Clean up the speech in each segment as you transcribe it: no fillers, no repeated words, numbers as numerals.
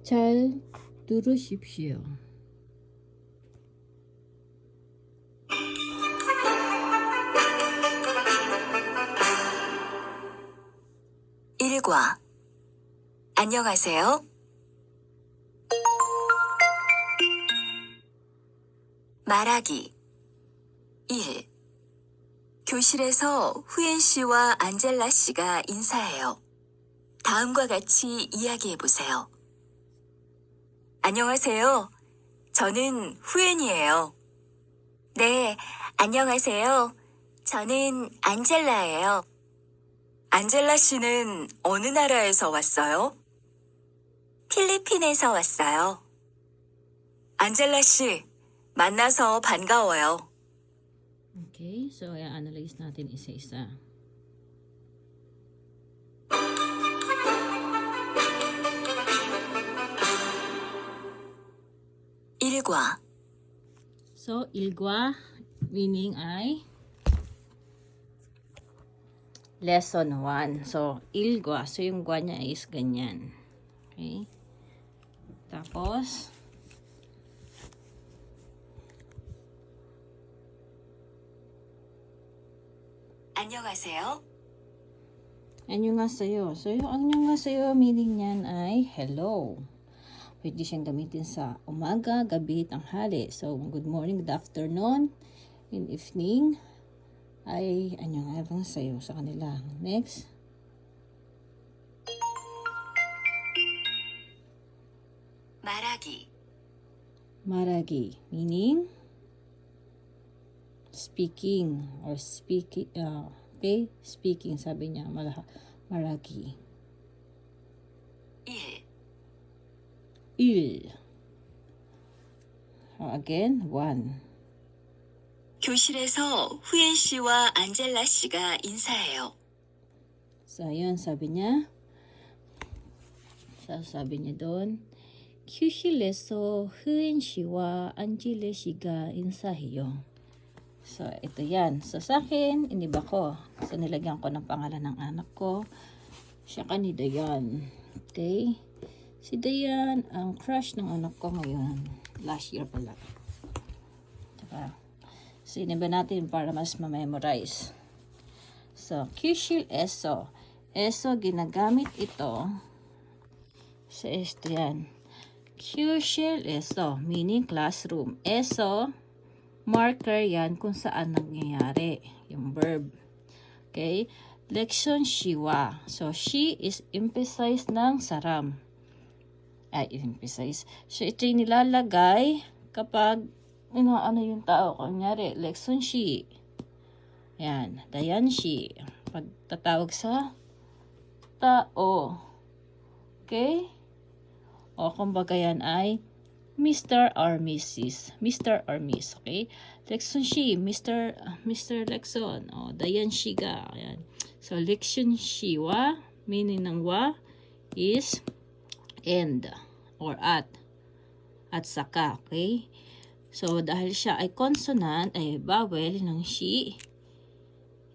잘 들으십시오. 일과 안녕하세요. 말하기 1. 교실에서 후엔 씨와 안젤라 씨가 인사해요. 다음과 같이 이야기해 보세요. 안녕하세요. 저는 후엔이에요. 네, 안녕하세요. 저는 안젤라예요. 안젤라 씨는 어느 나라에서 왔어요? 필리핀에서 왔어요. 안젤라 씨, 만나서 반가워요. Okay, so i-analyze natin isa-isa. 일과 So, ilgwa meaning ay lesson 1. So, ilgwa. So, yung gwa niya is ganyan. Okay? Tapos, 안녕하세요. annyeonghaseyo. So, yung annyeonghaseyo meaning niyan ay hello. Pwede siyang gamitin sa umaga, gabi, tanghali. So, good morning, good afternoon, in evening, ay annyeonghaseyo sa kanila. Next. 말하기 Maragi, meaning speaking or okay, speaking, sabi niya, maragi. 1. Il. Again, 1. 교실에서 후엔 씨와 안젤라 씨가 인사해요. So, yun, sabi niya. So, sabi niya doon, 교실에서 흐엔 씨와 안젤라 씨가 인사해요. So, ito yan. So, sa akin, iniba ko. So, nilagyan ko ng pangalan ng anak ko. Siya ka ni Dayan. Okay? Si Dayan, ang crush ng anak ko ngayon. Last year pala. Diba? So, iniba natin para mas ma-memorize. So, kyushil eso. Eso, ginagamit ito sa esto yan. Kyushil eso, meaning classroom. Eso, marker yan kung saan nangyayari. Yung verb. Okay? Leksyon shiwa. So, she is emphasize ng saram. Emphasize. So, ito yung nilalagay kapag ano yung tao. Kunyari, leksyon shi. Yan. Dayan shi. Pagtatawag sa tao. Okay? O, kumbaga yan ay Mr. or Mrs. Mr. or Miss. Okay? Leksyon shi. Mr. Lekson. O, dayan shiga. Ayan. So, leksyon shi wa, meaning ng wa, is and or at saka. Okay? So, dahil siya ay consonant, ay vowel ng shi,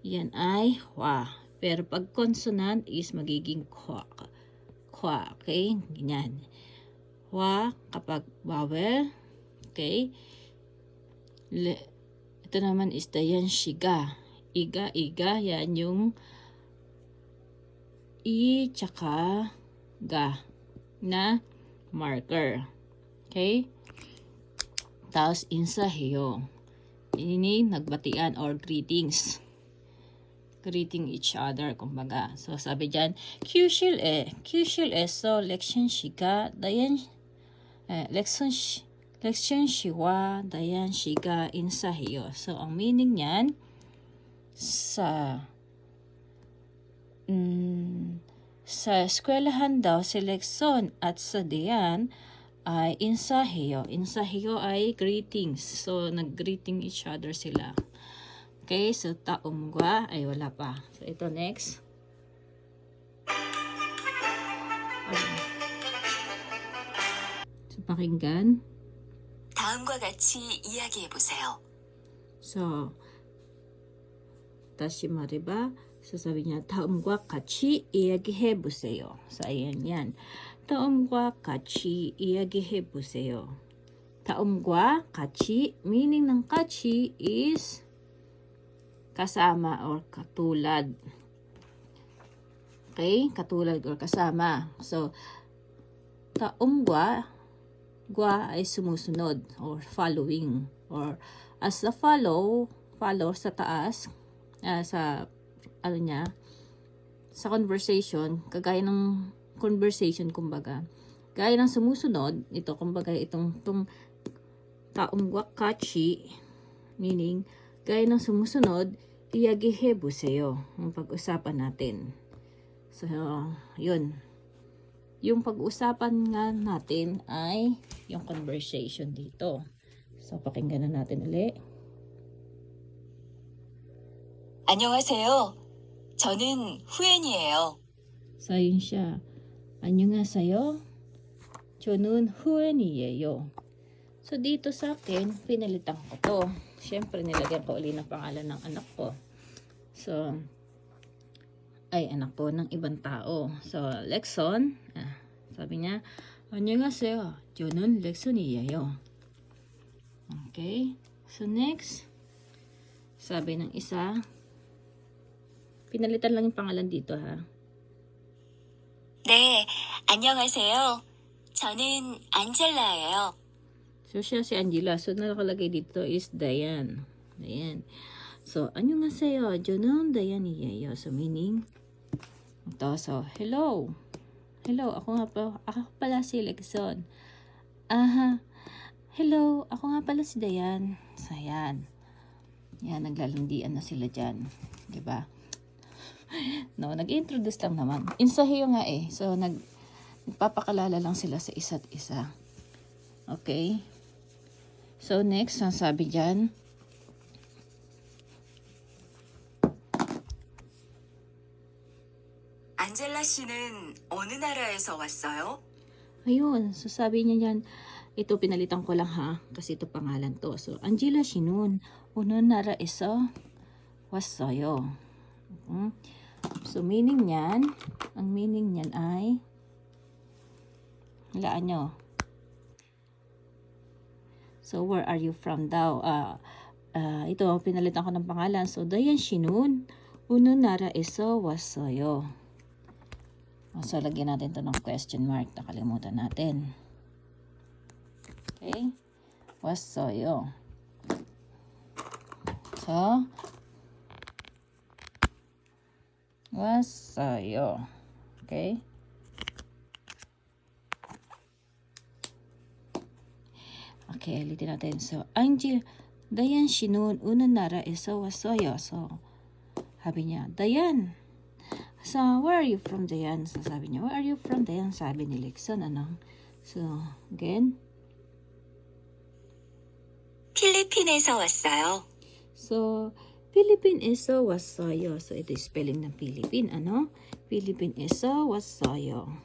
yan ay wa. Pero pag consonant is magiging kwa. Kwa. Okay? Ganyan. Wa kapag vowel. Okay? Ito naman is dayan shiga. Iga. Yan yung i tsaka ga na marker. Okay? Tapos insaheyo. Ini nagbatian or greetings. Greeting each other, kumbaga. So, sabi dyan, kyushil eso, leksyon shiga, dayan, leksyon shiwa, dayan shiga, insaheyo. So, ang meaning niyan, sa eskwelahan daw, si leksyon at sa dayan, ay insaheyo. Insaheyo ay greetings. So, nag-greeting each other sila. Okay, so taumgwa ay wala pa. So, ito next. So, pakinggan. 다음과 같이 이야기해 보세요. So, 다시 말해봐. So, sabi niya, 다음과 같이 이야기해 보세요. So, ayan yan. 다음과 같이 이야기해보세요. 다음과 같이, meaning ng 같이 is kasama or katulad. Okay? Katulad or kasama. So, taumgwa, gwa ay sumusunod or following. Or as the follow sa taas, sa ano niya, sa conversation, kagaya ng conversation kumbaga. Gaya ng sumusunod, ito kumbaga itong taumgwa kachi, meaning gaya ng sumusunod, iyagihebuseyo, ang pag-usapan natin. So, yun. Yung pag-usapan nga natin ay yung conversation dito. So, pakinggan na natin ulit. 안녕하세요. 저는 후엔이에요. So, yun siya. 안녕하세요. 저는 후엔이에요. So, dito sa akin, pinalitan ko to. Siyempre, nilagyan ko ulit ng pangalan ng anak ko. So, ay anak ko ng ibang tao. So, Lexon, sabi niya, 안녕하세요. 저는 렉슨이에요. Okay. So, next, sabi ng isa, pinalitan lang yung pangalan dito ha. 네, 안녕하세요. 저는 안젤라예요. So, siya si Angela. So, nakalagay dito is Dayan. Dayan. So, 안녕하세요. 저는 다yan이에요. So, meaning, ito. So, hello. Hello. Ako pala si Lexon. Hello. Ako nga pala si Dayan. So, yan. Yan, naglalandian na sila dyan. Diba? No, nag-introduce lang naman. Insahiyo nga eh. So, nagpapakalala lang sila sa isa't isa. Okay? So, next, ang sabi dyan, 안젤라 씨는 어느 나라에서 왔어요? ayun. So, sabi niya yan, ito pinalitan ko lang ha, kasi ito pangalan to. So, Angela Shinun, unon naraeso, wassoyo. So, meaning niyan, ang meaning niyan ay, halaan nyo. So, where are you from daw? Ito, pinalitan ko ng pangalan. So, Dayan Shinun, unon naraeso, wassoyo. So, lagyan natin to ng question mark. Nakalimutan natin. Okay? wassoyo. So, wassoyo. Okay? Okay, ulitin natin. So, Dayan Shinun unang nara eso wassoyo. So, sabi niya, Dayan. So, where are you from, Dayan? So, sabi niya, where are you from, Dayan? Sabi ni Lexon, ano? So, again. 필리핀에서 왔어요. So, Philippines-e서 왔어요. So, ito yung spelling ng Philippine, ano? Philippines-e서 왔어요.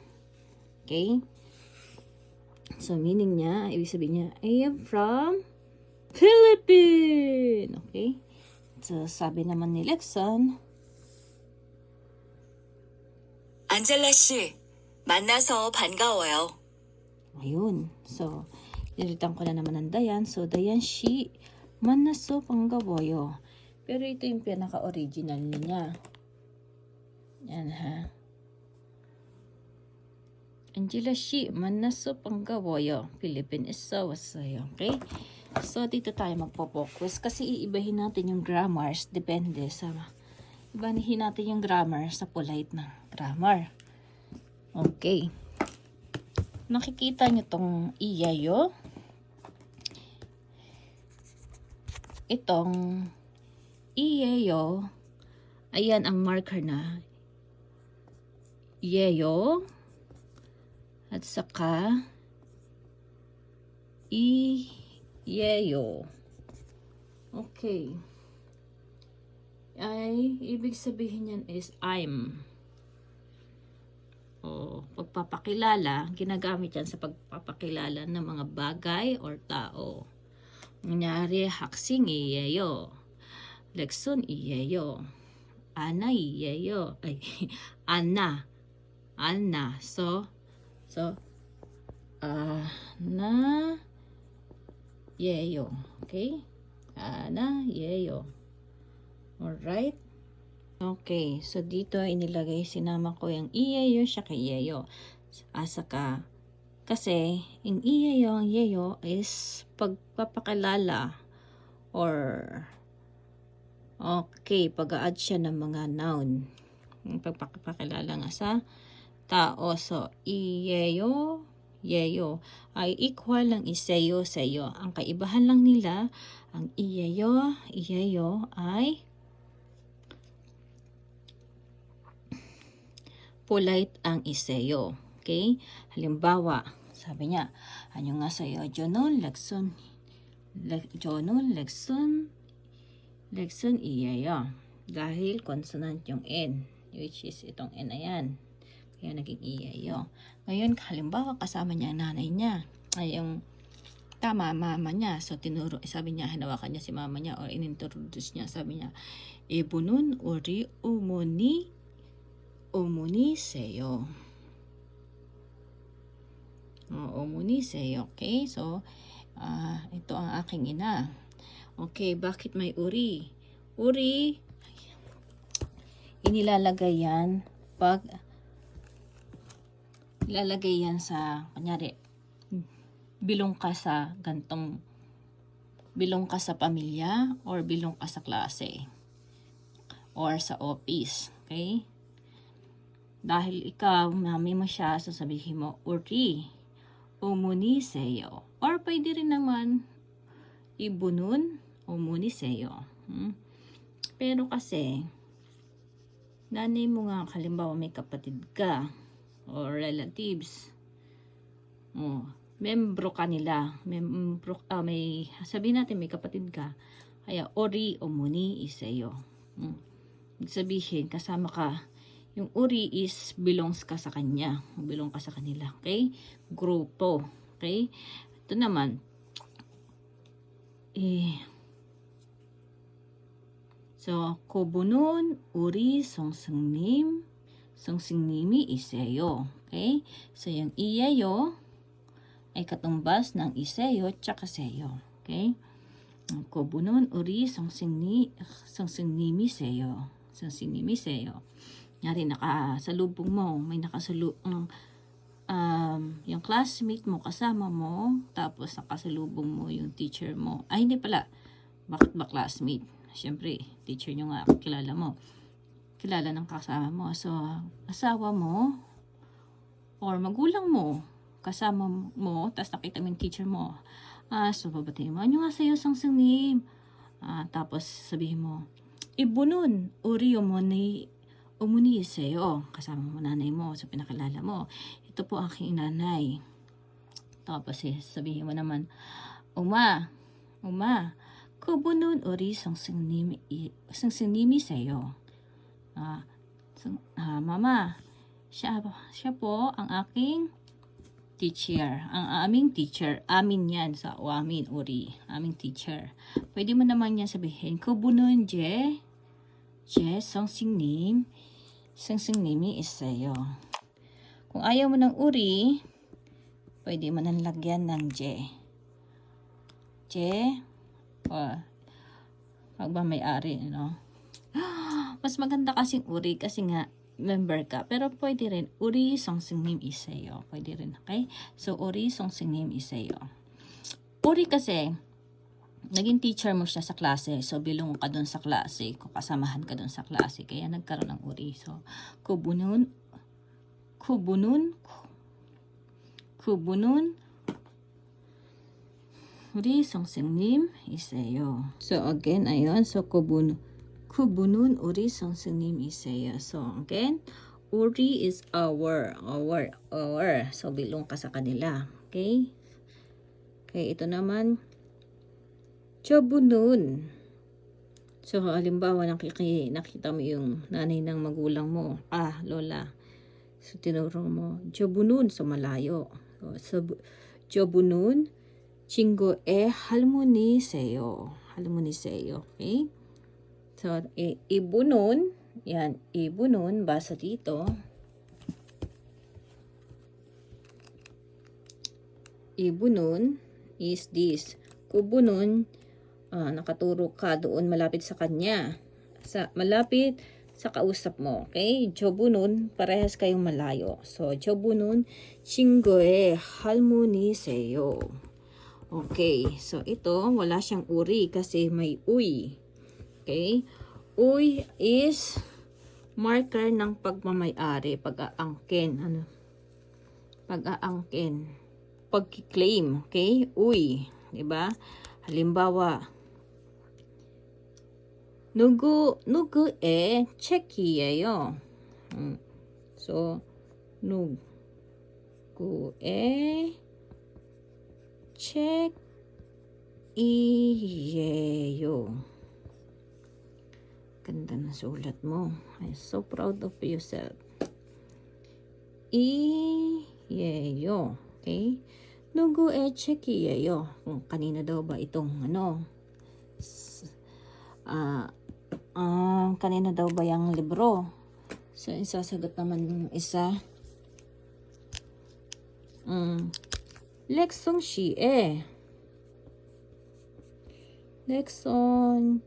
Okay? So, meaning niya, ibig sabihin niya, I am from Philippines. Okay? So, sabi naman ni Lexon, 안젤라 씨, 만나서 반가워요. ayun. So, nilitan ko na naman ng Dayan. So, Dayan shi manaso panggaboyo. Pero ito yung pinaka-original niya. Yan ha. Angela shi manaso panggaboyo. Philippines-e서 왔어요. Okay? So, dito tayo magpo-focus. Kasi iibahin natin yung grammars. Depende sa... Ibahin natin yung grammar sa polite na grammar. Okay. Nakikita nyo tong iyayo. Itong iyayo, ayan ang marker na iyayo at saka iyayo. Okay. Ay, ibig sabihin yan is I'm. O, pagpapakilala, ginagamit yan sa pagpapakilala ng mga bagay or tao. Kunyari, haksing iyeyo. Lexon iyeyo. Ana iyeyo. Ay, Ana. So, na yeyo. Okay? Na yeyo. Alright? Okay, so dito inilagay, sinama ko yung iyeyo siya kay yeyo. Asa ka, kasi yung iyeyo, ang yeyo is pagpapakilala or okay, pag-a-add siya ng mga noun. Pagpapakilala nga sa tao. So, iyeyo, yeyo ay equal ng iseyo, seyo. Ang kaibahan lang nila, ang iyeyo ay polite ang iseyo. Okay? Halimbawa, sabi niya, ano nga sa'yo, Jonon, Lekson iyeyo. Dahil consonant yung N, which is itong N na yan. Kaya naging iyeyo. Ngayon, halimbawa, kasama niya ang nanay niya. Ay, yung mama niya. So, sabi niya, hinawakan niya si mama niya or inintroduce niya. Sabi niya, Ibunun uri umuni seyo. Umuni seyo. Okay? So, ito ang aking ina. Okay, bakit may uri? Uri, inilalagay yan pag ilalagay yan sa, kunyari, bilong ka sa pamilya or bilong ka sa klase or sa office. Okay? Dahil ikaw, mami mo siya, sasabihin mo, uri, umuni seyo. Or pwede rin naman, ibunun, umuni seyo. Pero kasi, nanay mo nga, halimbawa may kapatid ka, or relatives, membro ka nila, sabihin natin may kapatid ka, kaya ori, umuni, iseyo. Sabihin, kasama ka, yung uri is belongs ka sa kanya. Belong ka sa kanila. Okay? Grupo. Okay? Ito naman. So, kubunun, uri, songsingnim, songsingnimi, iseyo. Okay? So, yung iyeyo ay katumbas ng iseyo tsaka seyo. Okay? Kubunun, uri, songsingnimi, seyo. Songsingnimi, seyo. Nyari, nakasalubong mo, may yung classmate mo, kasama mo, tapos nakasalubong mo yung teacher mo. Ay, hindi pala. Bakit ba classmate? Siyempre, teacher nyo nga, kilala mo. Kilala ng kasama mo. So, asawa mo, or magulang mo, kasama mo, tapos nakita mo yung teacher mo. So, babatiin mo, ano nga sa'yo, sangsinim? Tapos, sabihin mo, ibunun, uri umuni sa'yo, kasama mo nanay mo, so pinakilala mo, ito po aking nanay. Tapos sabihin mo naman, uma, kubunun uri sangsinimi sa'yo. Mama, siya po ang aking teacher. Ang aming teacher, amin yan, sa amin, uri, aming teacher. Pwede mo naman yan sabihin, kubunun sangsingnimi iseyo. Kung ayaw mo ng uri, pwede mo nang lagyan ng magmamayari, Mas maganda kasing uri kasi nga member ka. Pero pwede rin, uri songsingnим iseyo. Pwede rin, okay? So, uri songsingnnim iseyo. Uri kasi, naging teacher mo siya sa klase. So, bilong ka dun sa klase. Kung kasamahan ka dun sa klase. Kaya nagkaroon ng uri. So, kubunun, uri songsingnnim iseyo. So, again, ayun. So, kubunun, uri songsingnnim iseyo. So, again, uri is our. So, bilong ka sa kanila. Okay? Okay, ito naman, Jobunun. So, halimbawa, nakita mo yung nanay ng magulang mo. Lola. So, tinuro mo, Jobunun, so malayo. So, Jobunun, chingo halmoni seyo. Halmoni seyo, okay? So, ibunun, yan, ibunun, basa dito. Ibunun is this. Kubunun, nakaturo ka doon malapit sa kanya. Malapit sa kausap mo. Okay? Jobunun, parehas kayong malayo. So, jobunun, 친구의 할머니세요. Okay. So, ito, wala siyang uri kasi may uy. Okay? Uy is marker ng pagmamay-ari, pag-aangkin. Pag-aangkin. Pag-claim. Okay? Uy. Diba? Halimbawa, 누구의 책이에요. So, 누구의 책이에요. Ganda ng sulat mo. I'm so proud of yourself. 이예요. Okay? 누구의 책이에요. Kung kanina daw ba itong kanina daw ba yung libro? So, isasagot naman yung isa. Lekson 시에. Lekson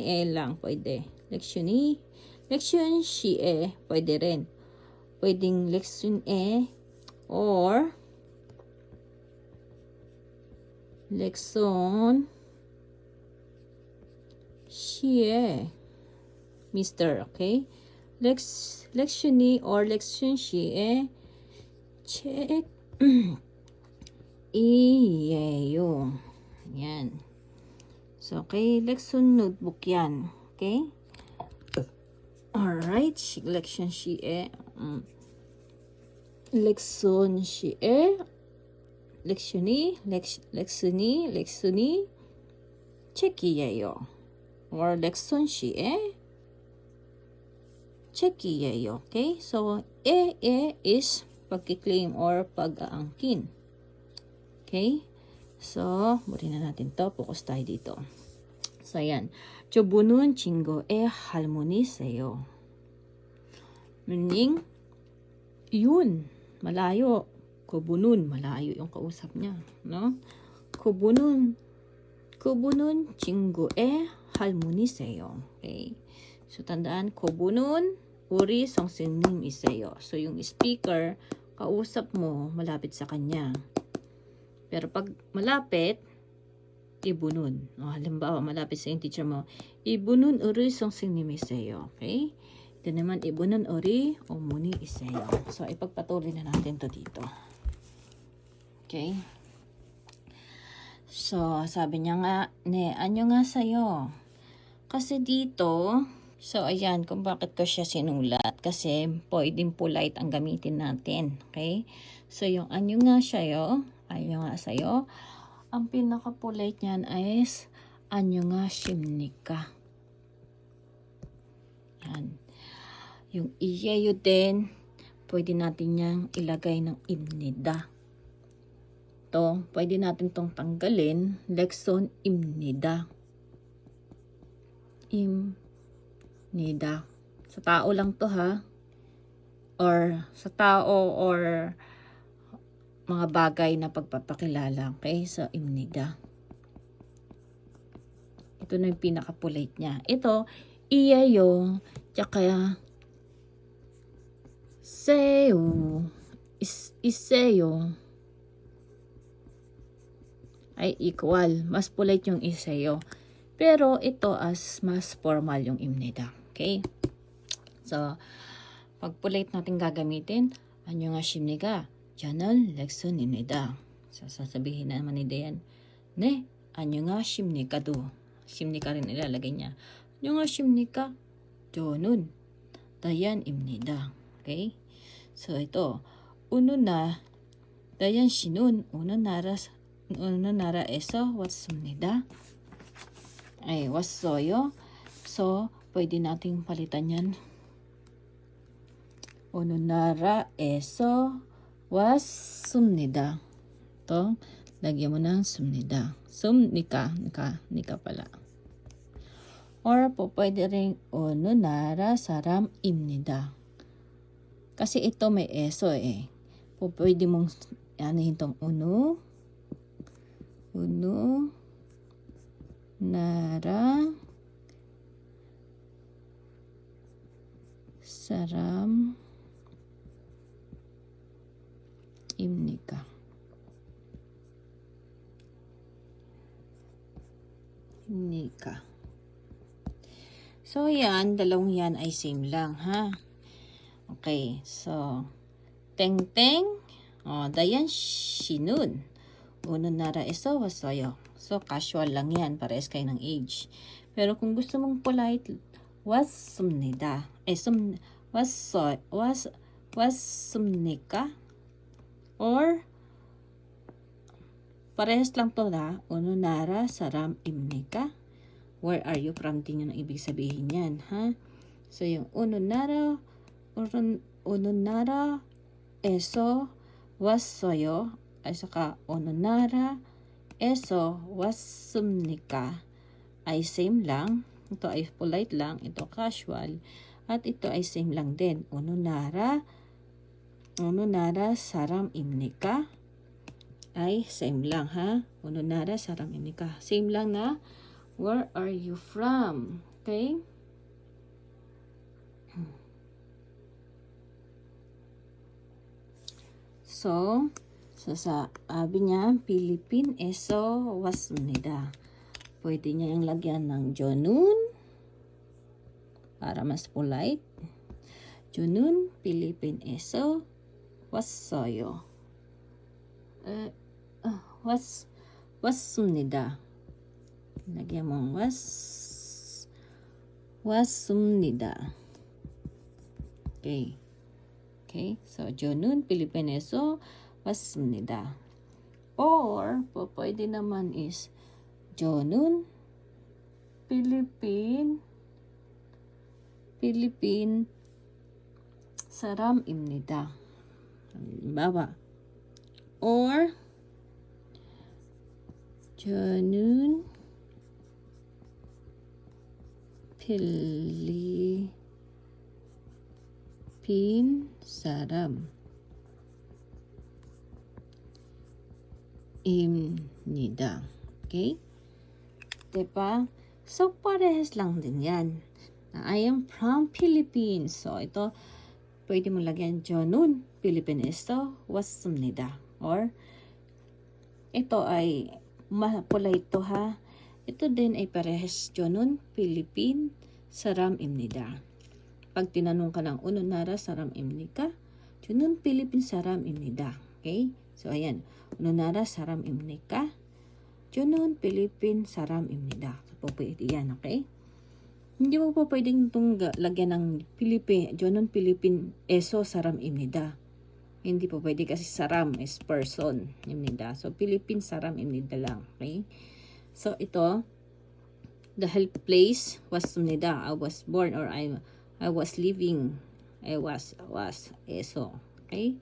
A lang pwede. Lekson 시에 pwede rin. Pwedeng lekson A or lekson 시에 Mr. Okay? leksyoni or lekson 시에 책이에요. Yan. So, okay, lekson notebook yan. Okay? Alright, lekson 시에 lekson 시에 leksyoni 책이에요. or lekson 시에 책이에요. Okay? So, is pagkiklaim or pag-aangkin. Okay? So, burin na natin to. Focus tayo dito. So, ayan. 저분은 친구의 할머니세요. Meaning, yun. Malayo. 그분은 malayo yung kausap niya. No? 그분은 친구의 할머니세요. Okay? So, tandaan, 그분은 우리 선생님이세요. So, yung speaker, kausap mo, malapit sa kanya. Pero pag malapit, ibunun. Halimbawa, malapit sa yung teacher mo, ibunun 우리 선생님이세요. Okay? Ito naman, ibunun 우리 어머니이세요. So, ipagpatuloy na natin to dito. Okay? So, sabi niya nga, anyo nga sa'yo. Kasi dito, so, ayan, kung bakit ko siya sinulat. Kasi, pwedeng polite ang gamitin natin. Okay? So, yung anyo nga sa'yo, ang pinaka-polite niyan is, anyo nga shimnika. Yan. Yung iyeyo din, pwede natin niyang ilagay ng imnida. To, pwede natin tong tanggalin, lekson imnida. Imnida. Sa tao lang to ha. Or sa tao or mga bagay na pagpapakilala. Okay? So, imnida. Ito na yung pinaka-polite niya. Ito, iyeyo, tsaka seyo, iseyo, ay equal. Mas polite yung iseyo. Pero ito as mas formal yung imnida. Okay? So, pag polite natin gagamitin, 안녕하십니까? 저는 렉슨입니다. So, sasabihin naman ni Dayan, 네, 안녕하십니까 do. 십니까 rin ilalagay niya. 안녕하십니까? 저는 다얀입니다. Okay? So, ito. 다얀 씨는 어느 나라에서 왔습니다. Ay, 왔어요. So, pwede nating palitan yan. 어느 나라에서 왔습니다. To, lagyan mo ng 습니다. nika pala. Or po, pwede rin 어느 나라 사람입니다. Kasi ito may eso eh. pwede mong anuhin tong uno, nara, saram, imnika. So, yan, dalawang yan ay same lang, ha? Okay, so, teng-teng, dayan shinun. Uno nara eso wasoyo. So, casual lang yan, parehas kayo ng age. Pero kung gusto mong polite, wasumnida. Wasumnika. Or, parehas lang to na, uno nara saram imnika. Where are you from? Din yun ang ibig sabihin yan, ha? So, yung uno nara eso wassoyo ay saka uno nara eso wasumnika ay same lang. Ito ay polite lang, ito casual, at ito ay same lang din. Uno nara saram imnika ay same lang, ha? Uno nara saram imnika. Same lang na where are you from? Okay? So sabi niya, Philippine eso wasumnida. Pwede niya yung lagyan ng jonun para mas polite. Jonun, Philippine eso wassoyo. Wasumnida. Lagyan mo wasumnida. Okay. Okay, so jonun Pilipineso wasumnida. Or pwede naman is jonun Philippine saram imnida. Halimbawa. Or jonun Philippine saram imnida. Okay? Diba? So, parehas lang din yan. I am from Philippines. So, ito, pwede mo lagyan jonun Pilipinesto wasumnida. Or, ito ay polite to, ha? Ito din ay parehas jonun Philippine saram imnida. Pag tinanong ka ng uno nara saram imnika, jonun Philippine saram imnida. Okay? So, ayan. Uno nara saram imnika, jonun Philippine saram imnida. So, pwede yan, okay? Hindi mo po pwedeng itong lagyan ng jonun Philippine eso saram imnida. Hindi po pwede kasi saram is person imnida. So, Philippine saram imnida lang, okay? So, ito, dahil place wasumnida, I was born or I was living, I was eso, okay?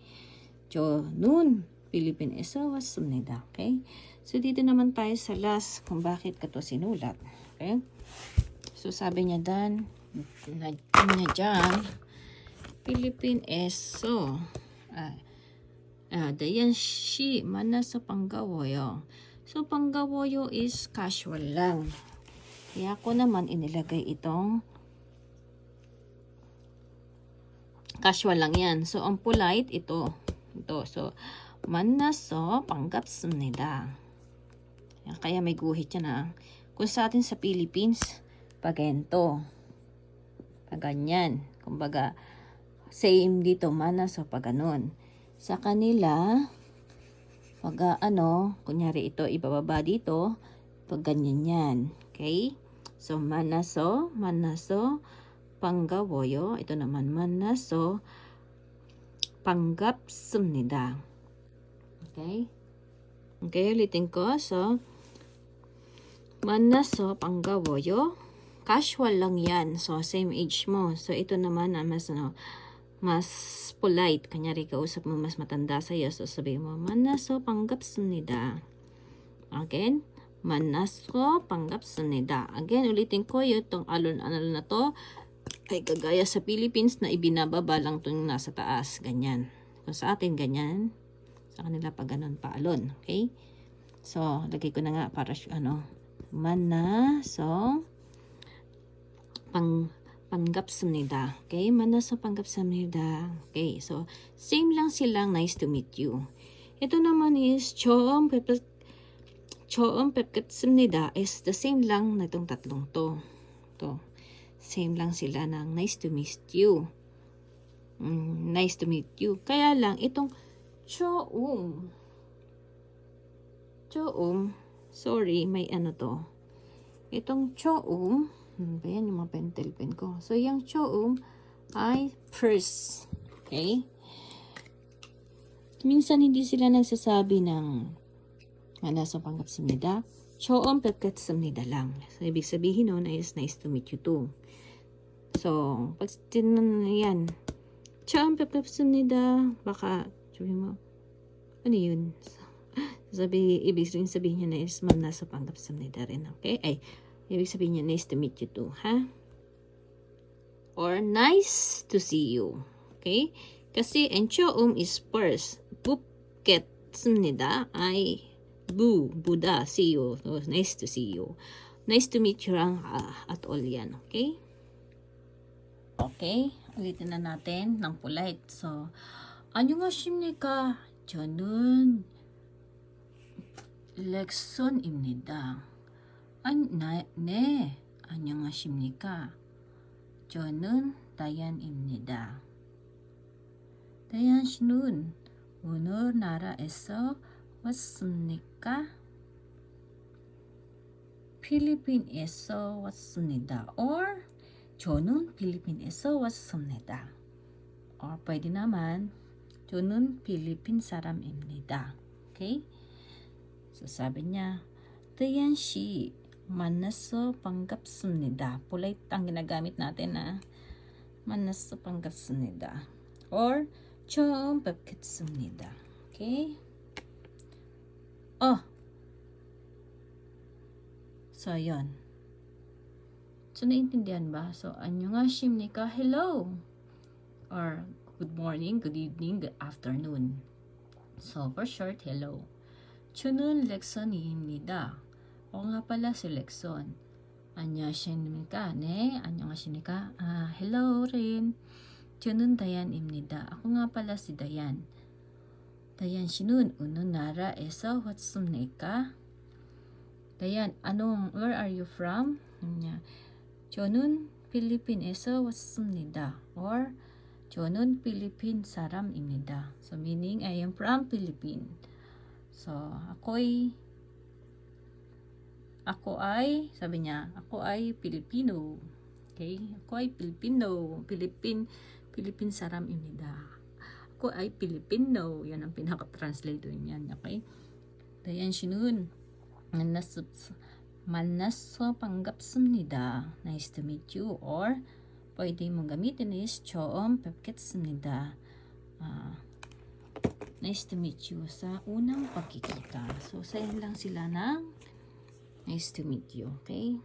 Jonun Philippine eso wasumnida, okay? So, dito naman tayo sa last kung bakit ka to sinulat, okay? So, sabi niya dyan, Philippine eso, dayan shi, mana sa panggawoyo. So, panggawoyo is casual lang. Kaya ako naman inilagay itong casual lang yan. So, ang polite, ito. So, 만나서 반갑습니다. Kaya may guhit yan, ha. Kung sa atin sa Philippines, pagento. Paganyan. Kumbaga, same dito, 만나서 paganon. Sa kanila, pag kunyari ito, ibababa dito, pag ganyan yan. Okay? So, 만나서, 반가워요. ito naman, 만나서 반갑습니다. Okay? Okay, ulitin ko. So, 만나서 반가워요. Casual lang yan. So, same age mo. So, ito naman, mas polite. Kanyari, kausap mo mas matanda sa'yo. So, sabihin mo, 만나서 반갑습니다. Again, 만나서 반갑습니다. Again, ulitin ko itong alon-alon na to ay kagaya sa Philippines na ibinababa lang itong nasa taas. Ganyan. Kung sa atin, ganyan. Sa kanila pag ganun, paalon. Okay? So, lagay ko na nga para 만나서 반갑습니다. Okay? 만나서 반갑습니다. Okay? So, same lang silang nice to meet you. Ito naman is 처음 뵙겠습니다 is the same lang na itong tatlong to. To. Same lang sila ng nice to meet you. Nice to meet you. Kaya lang, itong 처음, sorry, may ano to. Itong 처음, ba yan yung mga pentel pen ko. So, yung 처음 ay first. Okay? Minsan hindi sila nagsasabi ng 만나서 반갑습니다. 처음 뵙겠습니다 lang. So, ibig sabihin nun is nice to meet you too. So, pag yan, 처음 뵙겠습니다. Baka, sabi mo, ano yun? Ibig sabihin niya na is 만나서 반갑습니다 rin. Okay? Ay, ibig sabihin niya nice to meet you too. Ha? Or nice to see you. Okay? Kasi, and 처음 is first. 뵙겠습니다 ay Buddha, see you. So, nice to see you. Nice to meet you lang at all yan. Okay? Okay. Ulitin na natin ng polite. So, 안녕하십니까? 저는 렉슨입니다. 네. 안녕하십니까? 저는 다얀입니다. 다얀 씨는 어느 나라에서 왔습니까? 필리핀에서 왔습니다. Or 저는 필리핀에서 왔습니다. Or pwede naman 저는 필리핀 사람입니다. Okay? So sabi niya, Dayan 씨, 만나서 반갑습니다. Polite ang ginagamit natin na 만나서 반갑습니다. Or 처음 뵙겠습니다. Okay? So, yun. So, naintindihan ba? So, 안녕하십니까? Hello. Or, good morning, good evening, good afternoon. So, for short, hello. 저는 렉선입니다. Ako nga pala si Lekson. 안녕하십니까? 네, 안녕하십니까? Hello rin. 저는 다얀입니다. Ako nga pala si Dayan. Dayan 씨는 어느 나라에서 왔습니까? Dayan, where are you from? 저는 필리핀에서 왔습니다. Or, 저는 필리핀 사람입니다. So, meaning, I am from Philippines. So, ako ay, sabi niya, ako ay Pilipino. Okay? Ako ay Pilipino. Philippine saram입니다. Ako ay Pilipino. Yan ang pinaka-translator niyan. Okay? Dayan 씨는 만나서 반갑습니다. Nice to meet you. Or, pwede mong gamitin is 처음 뵙겠습니다. Nice to meet you sa unang pagkikita. So, sayan lang sila ng nice to meet you. Okay?